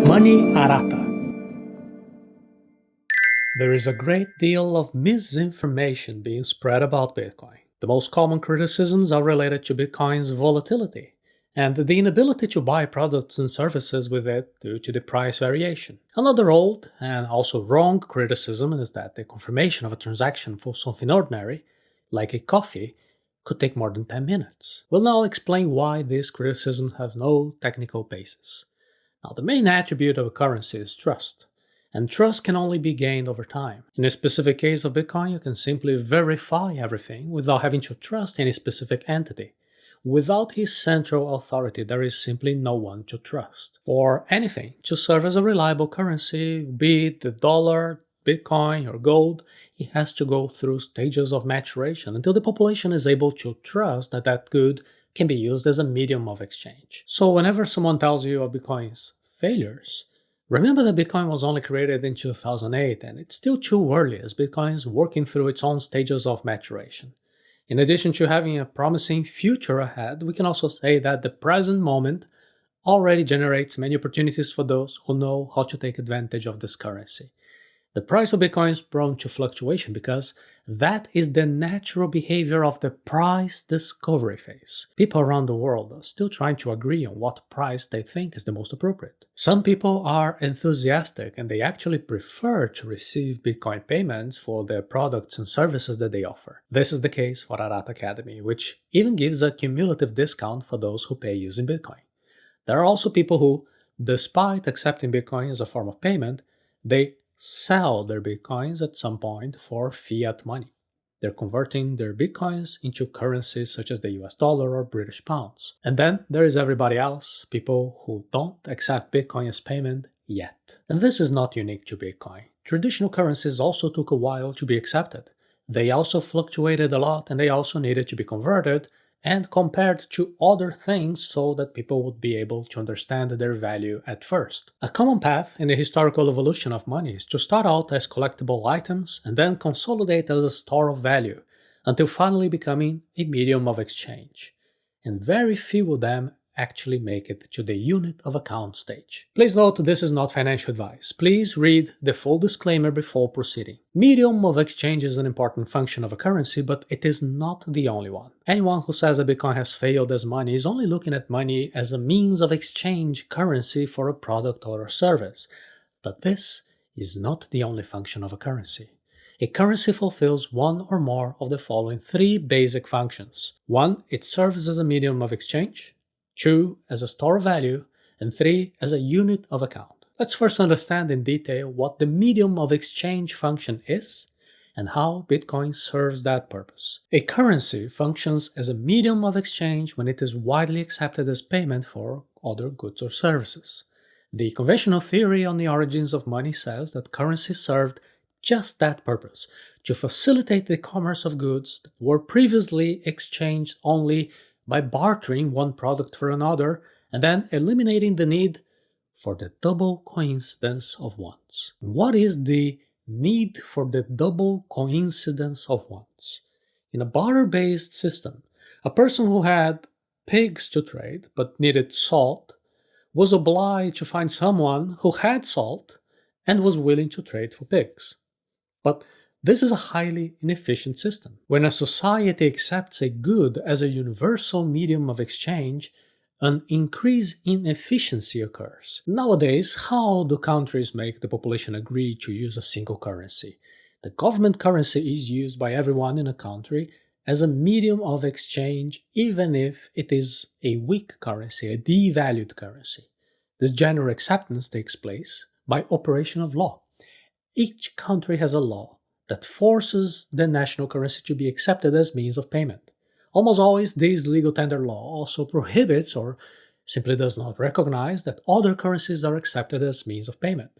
Money Arata. There is a great deal of misinformation being spread about Bitcoin. The most common criticisms are related to Bitcoin's volatility and the inability to buy products and services with it due to the price variation. Another old and also wrong criticism is that the confirmation of a transaction for something ordinary, like a coffee, could take more than 10 minutes. We'll now explain why these criticisms have no technical basis. Now, the main attribute of a currency is trust, and trust can only be gained over time. In a specific case of Bitcoin, you can simply verify everything without having to trust any specific entity. Without a central authority, there is simply no one to trust. For anything to serve as a reliable currency, be it the dollar, Bitcoin, or gold, it has to go through stages of maturation until the population is able to trust that that good can be used as a medium of exchange. So whenever someone tells you of Bitcoin's failures, remember that Bitcoin was only created in 2008 and it's still too early as Bitcoin is working through its own stages of maturation. In addition to having a promising future ahead, we can also say that the present moment already generates many opportunities for those who know how to take advantage of this currency. The price of Bitcoin is prone to fluctuation because that is the natural behavior of the price discovery phase. People around the world are still trying to agree on what price they think is the most appropriate. Some people are enthusiastic and they actually prefer to receive Bitcoin payments for the products and services that they offer. This is the case for Arata Academy, which even gives a cumulative discount for those who pay using Bitcoin. There are also people who, despite accepting Bitcoin as a form of payment, they sell their Bitcoins at some point for fiat money. They're converting their Bitcoins into currencies such as the US dollar or British pounds. And then there is everybody else, people who don't accept Bitcoin as payment yet. And this is not unique to Bitcoin. Traditional currencies also took a while to be accepted. They also fluctuated a lot and they also needed to be converted and compared to other things so that people would be able to understand their value at first. A common path in the historical evolution of money is to start out as collectible items and then consolidate as a store of value, until finally becoming a medium of exchange. And very few of them actually make it to the unit of account stage. Please note this is not financial advice. Please read the full disclaimer before proceeding. Medium of exchange is an important function of a currency, but it is not the only one. Anyone who says that Bitcoin has failed as money is only looking at money as a means of exchange currency for a product or a service. But this is not the only function of a currency. A currency fulfills one or more of the following three basic functions. 1. It serves as a medium of exchange. 2. As a store of value. And 3. As a unit of account. Let's first understand in detail what the medium of exchange function is and how Bitcoin serves that purpose. A currency functions as a medium of exchange when it is widely accepted as payment for other goods or services. The conventional theory on the origins of money says that currency served just that purpose, to facilitate the commerce of goods that were previously exchanged only by bartering one product for another and then eliminating the need for the double coincidence of wants. What is the need for the double coincidence of wants? In a barter-based system, a person who had pigs to trade but needed salt was obliged to find someone who had salt and was willing to trade for pigs. But this is a highly inefficient system. When a society accepts a good as a universal medium of exchange, an increase in efficiency occurs. Nowadays, how do countries make the population agree to use a single currency? The government currency is used by everyone in a country as a medium of exchange, even if it is a weak currency, a devalued currency. This general acceptance takes place by operation of law. Each country has a law that forces the national currency to be accepted as means of payment. Almost always, this legal tender law also prohibits or simply does not recognize that other currencies are accepted as means of payment,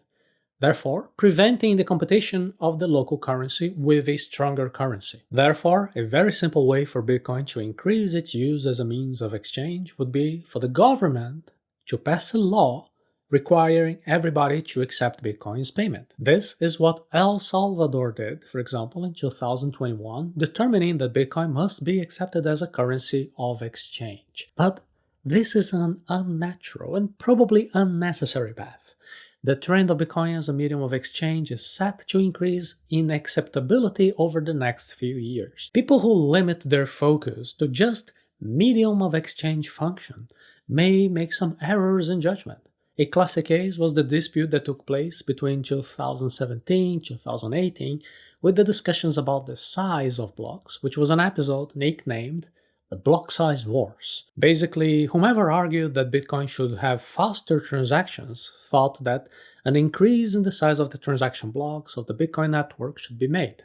therefore preventing the competition of the local currency with a stronger currency. Therefore, a very simple way for Bitcoin to increase its use as a means of exchange would be for the government to pass a law requiring everybody to accept Bitcoin's payment. This is what El Salvador did, for example, in 2021, determining that Bitcoin must be accepted as a currency of exchange. But this is an unnatural and probably unnecessary path. The trend of Bitcoin as a medium of exchange is set to increase in acceptability over the next few years. People who limit their focus to just medium of exchange function may make some errors in judgment. A classic case was the dispute that took place between 2017 and 2018 with the discussions about the size of blocks, which was an episode nicknamed the block size wars. Basically, whomever argued that Bitcoin should have faster transactions thought that an increase in the size of the transaction blocks of the Bitcoin network should be made.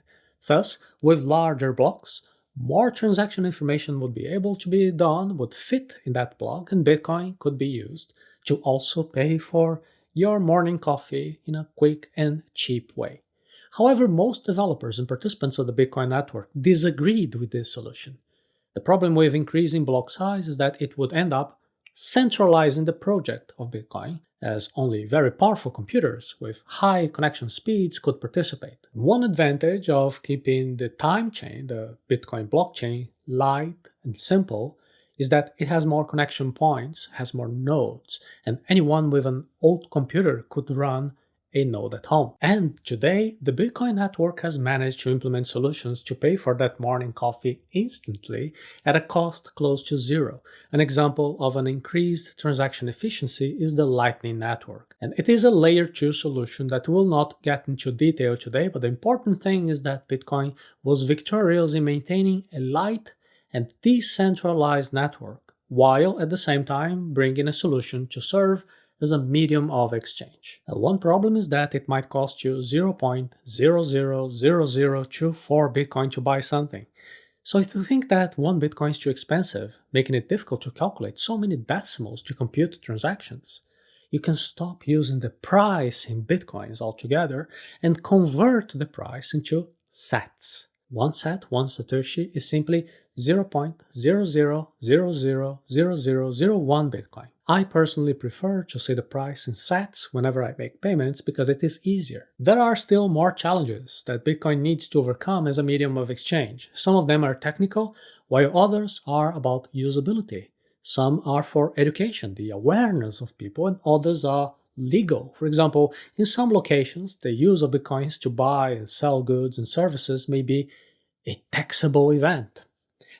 Thus, with larger blocks, more transaction information would be able to be done, would fit in that block, and Bitcoin could be used to also pay for your morning coffee in a quick and cheap way. However, most developers and participants of the Bitcoin network disagreed with this solution. The problem with increasing block size is that it would end up centralizing the project of Bitcoin, as only very powerful computers with high connection speeds could participate. One advantage of keeping the time chain, the Bitcoin blockchain, light and simple is that it has more connection points, has more nodes, and anyone with an old computer could run a node at home. And today, the Bitcoin network has managed to implement solutions to pay for that morning coffee instantly at a cost close to zero. An example of an increased transaction efficiency is the Lightning Network. And it is a layer 2 solution that will not get into detail today, but the important thing is that Bitcoin was victorious in maintaining a light and decentralized network, while at the same time bringing a solution to serve as a medium of exchange. One problem is that it might cost you 0.000024 Bitcoin to buy something. So if you think that 1 Bitcoin is too expensive, making it difficult to calculate so many decimals to compute transactions, you can stop using the price in Bitcoins altogether and convert the price into sats. One sat, one Satoshi, is simply 0.00000001 Bitcoin. I personally prefer to see the price in sats whenever I make payments because it is easier. There are still more challenges that Bitcoin needs to overcome as a medium of exchange. Some of them are technical, while others are about usability. Some are for education, the awareness of people, and others are legal. For example, in some locations, the use of Bitcoins to buy and sell goods and services may be a taxable event.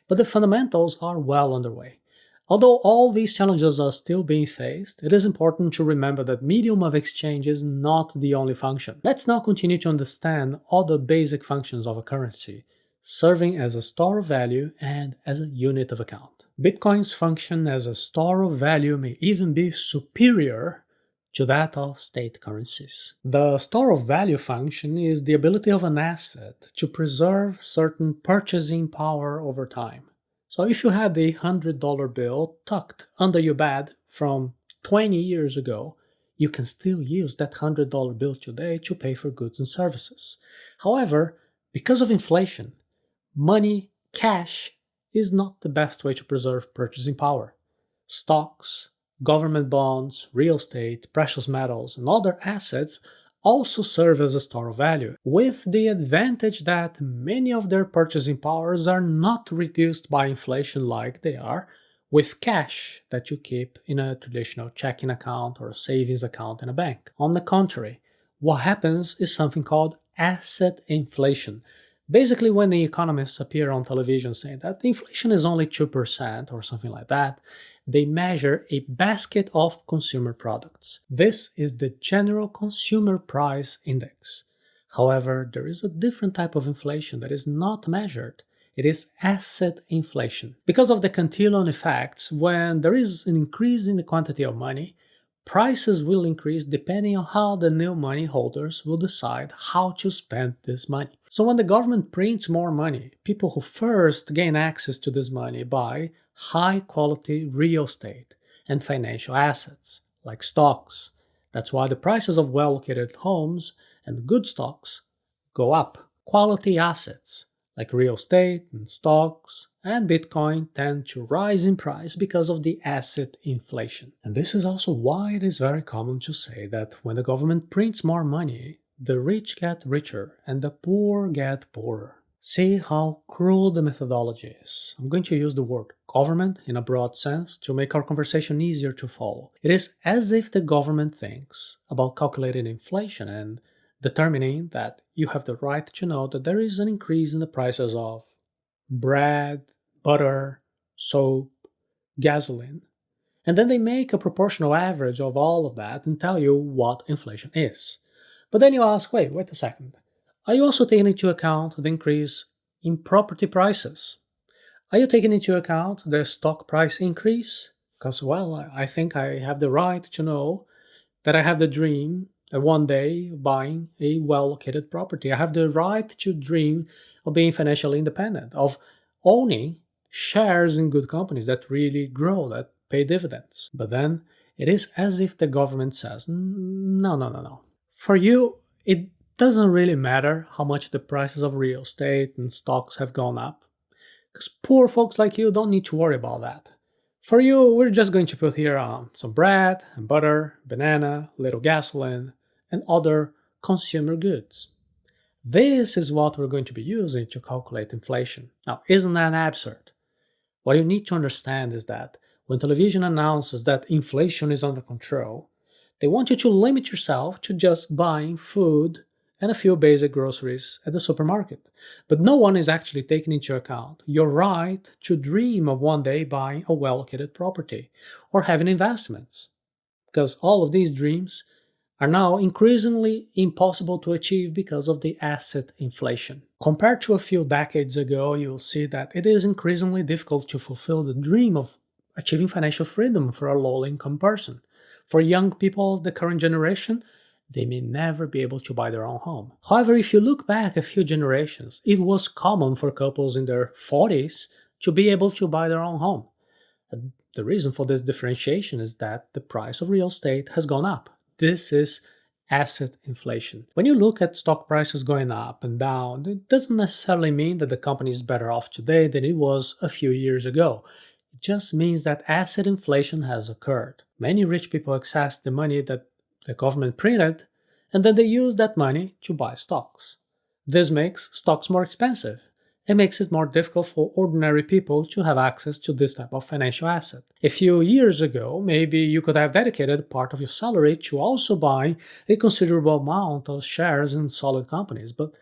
But the fundamentals are well underway. Although all these challenges are still being faced, it is important to remember that medium of exchange is not the only function. Let's now continue to understand all the basic functions of a currency, serving as a store of value and as a unit of account. Bitcoin's function as a store of value may even be superior to that of state currencies. The store of value function is the ability of an asset to preserve certain purchasing power over time. So if you had a $100 bill tucked under your bed from 20 years ago, you can still use that $100 bill today to pay for goods and services. However, because of inflation, money, cash, is not the best way to preserve purchasing power. Stocks, government bonds, real estate, precious metals, and other assets also serve as a store of value, with the advantage that many of their purchasing powers are not reduced by inflation like they are with cash that you keep in a traditional checking account or a savings account in a bank. On the contrary, what happens is something called asset inflation. Basically, when the economists appear on television saying that inflation is only 2% or something like that, they measure a basket of consumer products. This is the General Consumer Price Index. However, there is a different type of inflation that is not measured. It is asset inflation. Because of the cantillon effects, when there is an increase in the quantity of money, prices will increase depending on how the new money holders will decide how to spend this money. So when the government prints more money, people who first gain access to this money buy high-quality real estate and financial assets, like stocks. That's why the prices of well-located homes and good stocks go up. Quality assets, like real estate and stocks and Bitcoin, tend to rise in price because of the asset inflation. And this is also why it is very common to say that when the government prints more money, the rich get richer and the poor get poorer. See how cruel the methodology is. I'm going to use the word government in a broad sense to make our conversation easier to follow. It is as if the government thinks about calculating inflation and determining that you have the right to know that there is an increase in the prices of bread, butter, soap, gasoline. And then they make a proportional average of all of that and tell you what inflation is. But then you ask, wait a second. Are you also taking into account the increase in property prices? Are you taking into account the stock price increase? Because, well, I think I have the right to know that I have the dream of one day of buying a well located property. I have the right to dream of being financially independent, of owning shares in good companies that really grow, that pay dividends. But then it is as if the government says, no, no, no, no. For you, it doesn't really matter how much the prices of real estate and stocks have gone up, because poor folks like you don't need to worry about that. For you, we're just going to put here some bread and butter, banana, little gasoline, and other consumer goods. This is what we're going to be using to calculate inflation. Now, isn't that absurd? What you need to understand is that when television announces that inflation is under control, they want you to limit yourself to just buying food and a few basic groceries at the supermarket. But no one is actually taking into account your right to dream of one day buying a well located property or having investments. Because all of these dreams are now increasingly impossible to achieve because of the asset inflation. Compared to a few decades ago, you'll see that it is increasingly difficult to fulfill the dream of achieving financial freedom for a low income person. For young people of the current generation, they may never be able to buy their own home. However, if you look back a few generations, it was common for couples in their 40s to be able to buy their own home. The reason for this differentiation is that the price of real estate has gone up. This is asset inflation. When you look at stock prices going up and down, it doesn't necessarily mean that the company is better off today than it was a few years ago. It just means that asset inflation has occurred. Many rich people access the money that the government printed, and then they use that money to buy stocks. This makes stocks more expensive. It makes it more difficult for ordinary people to have access to this type of financial asset. A few years ago, maybe you could have dedicated part of your salary to also buy a considerable amount of shares in solid companies, but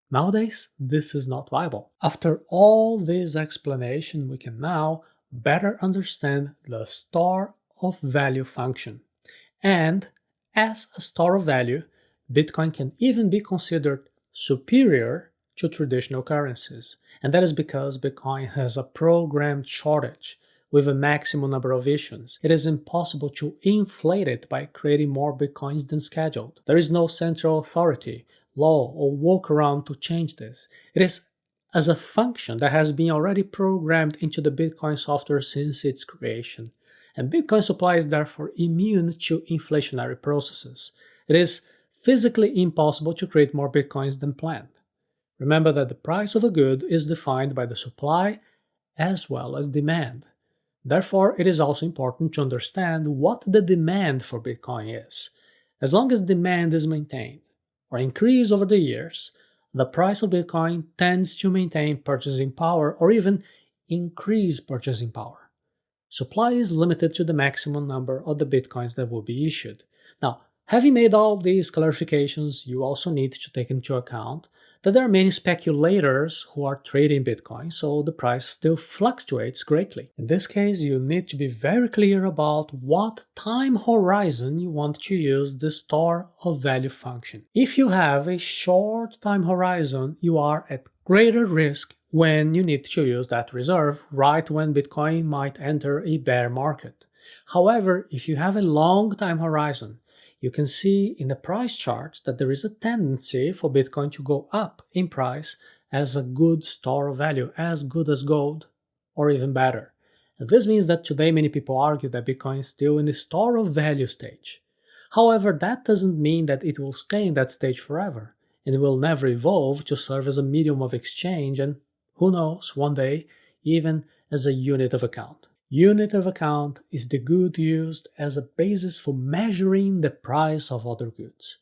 nowadays this is not viable. After all this explanation, we can now better understand the store of value function. And as a store of value, Bitcoin can even be considered superior to traditional currencies. And that is because Bitcoin has a programmed shortage with a maximum number of issues. It is impossible to inflate it by creating more Bitcoins than scheduled. There is no central authority, law, or workaround to change this. It is as a function that has been already programmed into the Bitcoin software since its creation. And Bitcoin supply is therefore immune to inflationary processes. It is physically impossible to create more Bitcoins than planned. Remember that the price of a good is defined by the supply as well as demand. Therefore, it is also important to understand what the demand for Bitcoin is. As long as demand is maintained or increased over the years, the price of Bitcoin tends to maintain purchasing power or even increase purchasing power. Supply is limited to the maximum number of the bitcoins that will be issued. Now, having made all these clarifications, you also need to take into account that there are many speculators who are trading Bitcoin, so the price still fluctuates greatly. In this case, you need to be very clear about what time horizon you want to use the store of value function. If you have a short time horizon, you are at greater risk when you need to use that reserve right when Bitcoin might enter a bear market. However, if you have a long time horizon, you can see in the price charts that there is a tendency for Bitcoin to go up in price as a good store of value, as good as gold, or even better. And this means that today many people argue that Bitcoin is still in the store of value stage. However, that doesn't mean that it will stay in that stage forever, and it will never evolve to serve as a medium of exchange and, who knows, one day, even as a unit of account. Unit of account is the good used as a basis for measuring the price of other goods.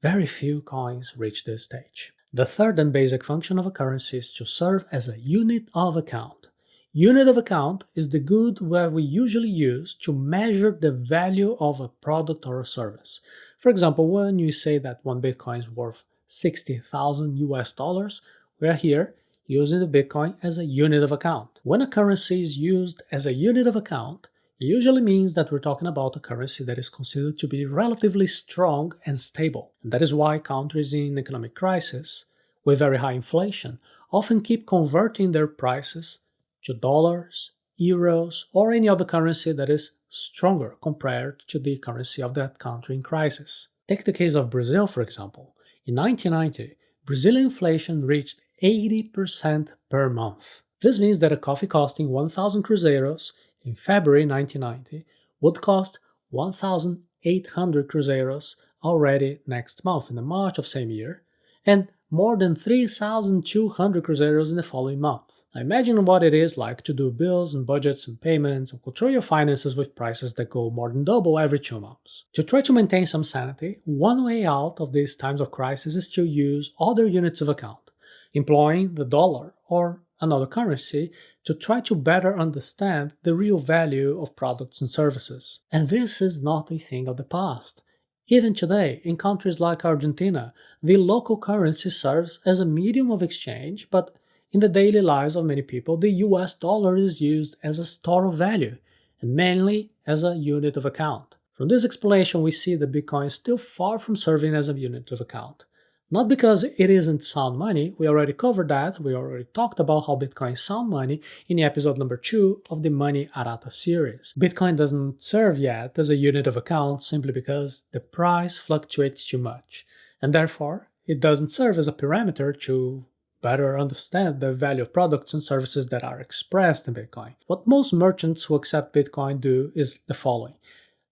Very few coins reach this stage. The third and basic function of a currency is to serve as a unit of account. Unit of account is the good where we usually use to measure the value of a product or a service. For example, when you say that one Bitcoin is worth 60,000 US dollars, we are here using the Bitcoin as a unit of account. When a currency is used as a unit of account, it usually means that we're talking about a currency that is considered to be relatively strong and stable. And that is why countries in economic crisis, with very high inflation, often keep converting their prices to dollars, euros, or any other currency that is stronger compared to the currency of that country in crisis. Take the case of Brazil, for example. In 1990, Brazilian inflation reached 80% per month. This means that a coffee costing 1,000 cruzeiros in February 1990 would cost 1,800 cruzeiros already next month in the March of same year, and more than 3,200 cruzeiros in the following month. Now imagine what it is like to do bills and budgets and payments and control your finances with prices that go more than double every 2 months. To try to maintain some sanity, one way out of these times of crisis is to use other units of account, employing the dollar or another currency to try to better understand the real value of products and services. And this is not a thing of the past. Even today, in countries like Argentina, the local currency serves as a medium of exchange, but in the daily lives of many people, the US dollar is used as a store of value, and mainly as a unit of account. From this explanation, we see that Bitcoin is still far from serving as a unit of account. Not because it isn't sound money, we already covered that, we already talked about how Bitcoin is sound money in episode number 2 of the Money Arata series. Bitcoin doesn't serve yet as a unit of account simply because the price fluctuates too much, and therefore it doesn't serve as a parameter to better understand the value of products and services that are expressed in Bitcoin. What most merchants who accept Bitcoin do is the following.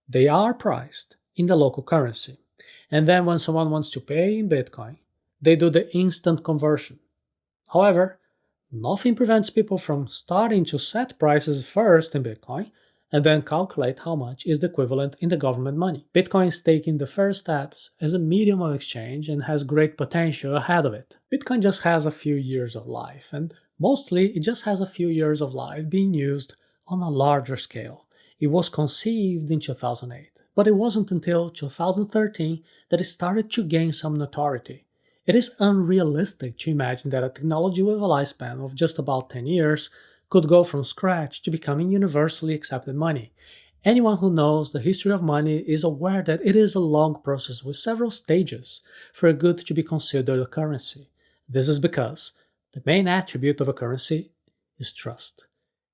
They are priced in the local currency. And then when someone wants to pay in Bitcoin, they do the instant conversion. However, nothing prevents people from starting to set prices first in Bitcoin and then calculate how much is the equivalent in the government money. Bitcoin is taking the first steps as a medium of exchange and has great potential ahead of it. Bitcoin just has a few years of life, and mostly it just has a few years of life being used on a larger scale. It was conceived in 2008. But it wasn't until 2013 that it started to gain some notoriety. It is unrealistic to imagine that a technology with a lifespan of just about 10 years could go from scratch to becoming universally accepted money. Anyone who knows the history of money is aware that it is a long process with several stages for a good to be considered a currency. This is because the main attribute of a currency is trust.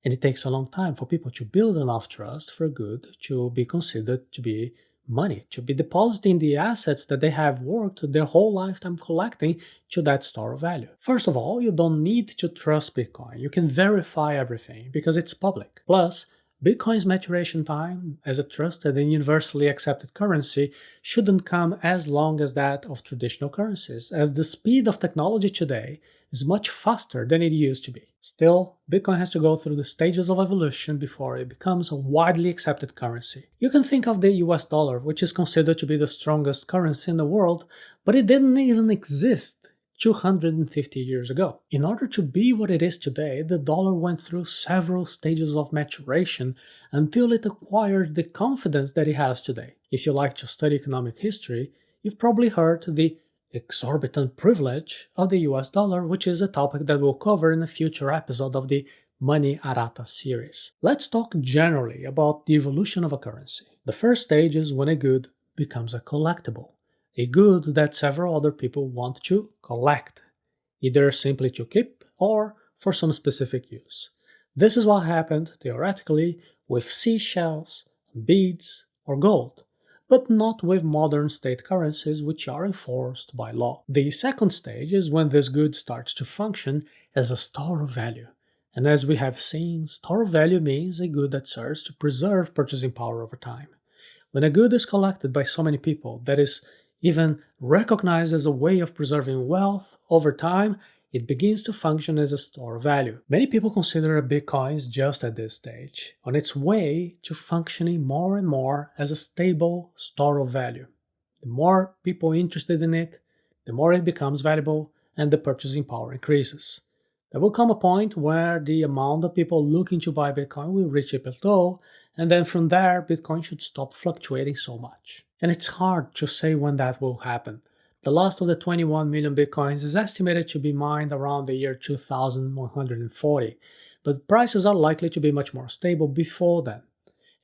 And it takes a long time for people to build enough trust for good to be considered to be money, to be depositing the assets that they have worked their whole lifetime collecting to that store of value. First of all, you don't need to trust Bitcoin. You can verify everything because it's public. Plus, Bitcoin's maturation time as a trusted and universally accepted currency shouldn't come as long as that of traditional currencies, as the speed of technology today is much faster than it used to be. Still, Bitcoin has to go through the stages of evolution before it becomes a widely accepted currency. You can think of the US dollar, which is considered to be the strongest currency in the world, but it didn't even exist 250 years ago. In order to be what it is today, the dollar went through several stages of maturation until it acquired the confidence that it has today. If you like to study economic history, you've probably heard the exorbitant privilege of the US dollar, which is a topic that we'll cover in a future episode of the Money Arata series. Let's talk generally about the evolution of a currency. The first stage is when a good becomes a collectible. A good that several other people want to collect, either simply to keep or for some specific use. This is what happened, theoretically, with seashells, beads, or gold, but not with modern state currencies which are enforced by law. The second stage is when this good starts to function as a store of value. And as we have seen, store of value means a good that serves to preserve purchasing power over time. When a good is collected by so many people that is even recognized as a way of preserving wealth over time, it begins to function as a store of value. Many people consider Bitcoin just at this stage, on its way to functioning more and more as a stable store of value. The more people interested in it, the more it becomes valuable, and the purchasing power increases. There will come a point where the amount of people looking to buy Bitcoin will reach a plateau, and then from there, Bitcoin should stop fluctuating so much. And it's hard to say when that will happen. The last of the 21 million Bitcoins is estimated to be mined around the year 2140, but prices are likely to be much more stable before then.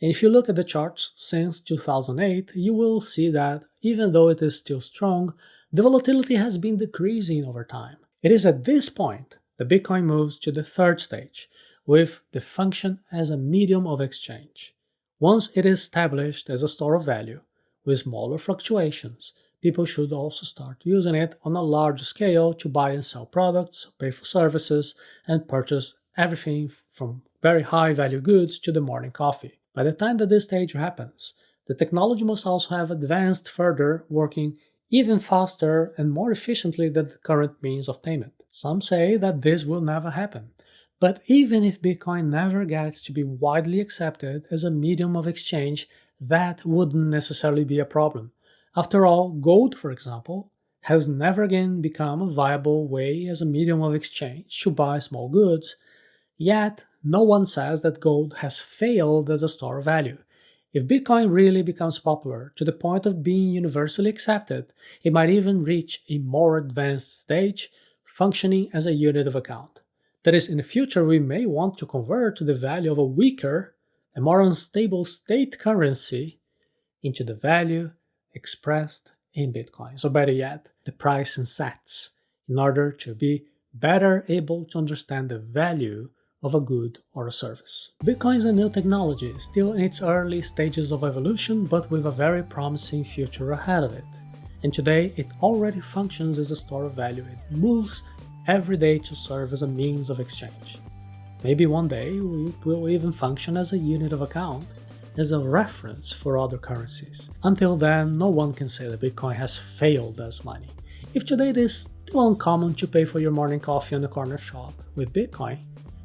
And if you look at the charts since 2008, you will see that even though it is still strong, the volatility has been decreasing over time. It is at this point that Bitcoin moves to the third stage, with the function as a medium of exchange. Once it is established as a store of value, with smaller fluctuations, people should also start using it on a large scale to buy and sell products, pay for services, and purchase everything from very high value goods to the morning coffee. By the time that this stage happens, the technology must also have advanced further, working even faster and more efficiently than the current means of payment. Some say that this will never happen. But even if Bitcoin never gets to be widely accepted as a medium of exchange, that wouldn't necessarily be a problem. After all, gold, for example, has never again become a viable way as a medium of exchange to buy small goods, yet no one says that gold has failed as a store of value. If Bitcoin really becomes popular to the point of being universally accepted, it might even reach a more advanced stage, functioning as a unit of account. That is, in the future, we may want to convert the value of a weaker and more unstable state currency into the value expressed in Bitcoin. Or better yet, the price in sats, in order to be better able to understand the value of a good or a service. Bitcoin is a new technology, still in its early stages of evolution, but with a very promising future ahead of it. And today, it already functions as a store of value. It moves every day to serve as a means of exchange. Maybe one day it will even function as a unit of account, as a reference for other currencies. Until then, no one can say that Bitcoin has failed as money. If today it is still uncommon to pay for your morning coffee on the corner shop with Bitcoin,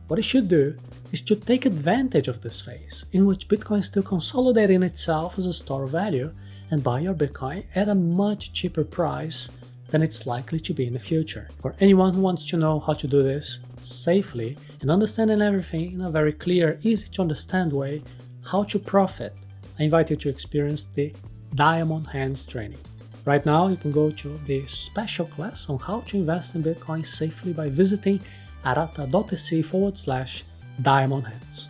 what you should do is to take advantage of this phase, in which Bitcoin is still consolidating itself as a store of value, and buy your Bitcoin at a much cheaper price than it's likely to be in the future. For anyone who wants to know how to do this safely and understanding everything in a very clear, easy to understand way, how to profit, I invite you to experience the Diamond Hands training. Right now, you can go to the special class on how to invest in Bitcoin safely by visiting arata.se/diamondhands.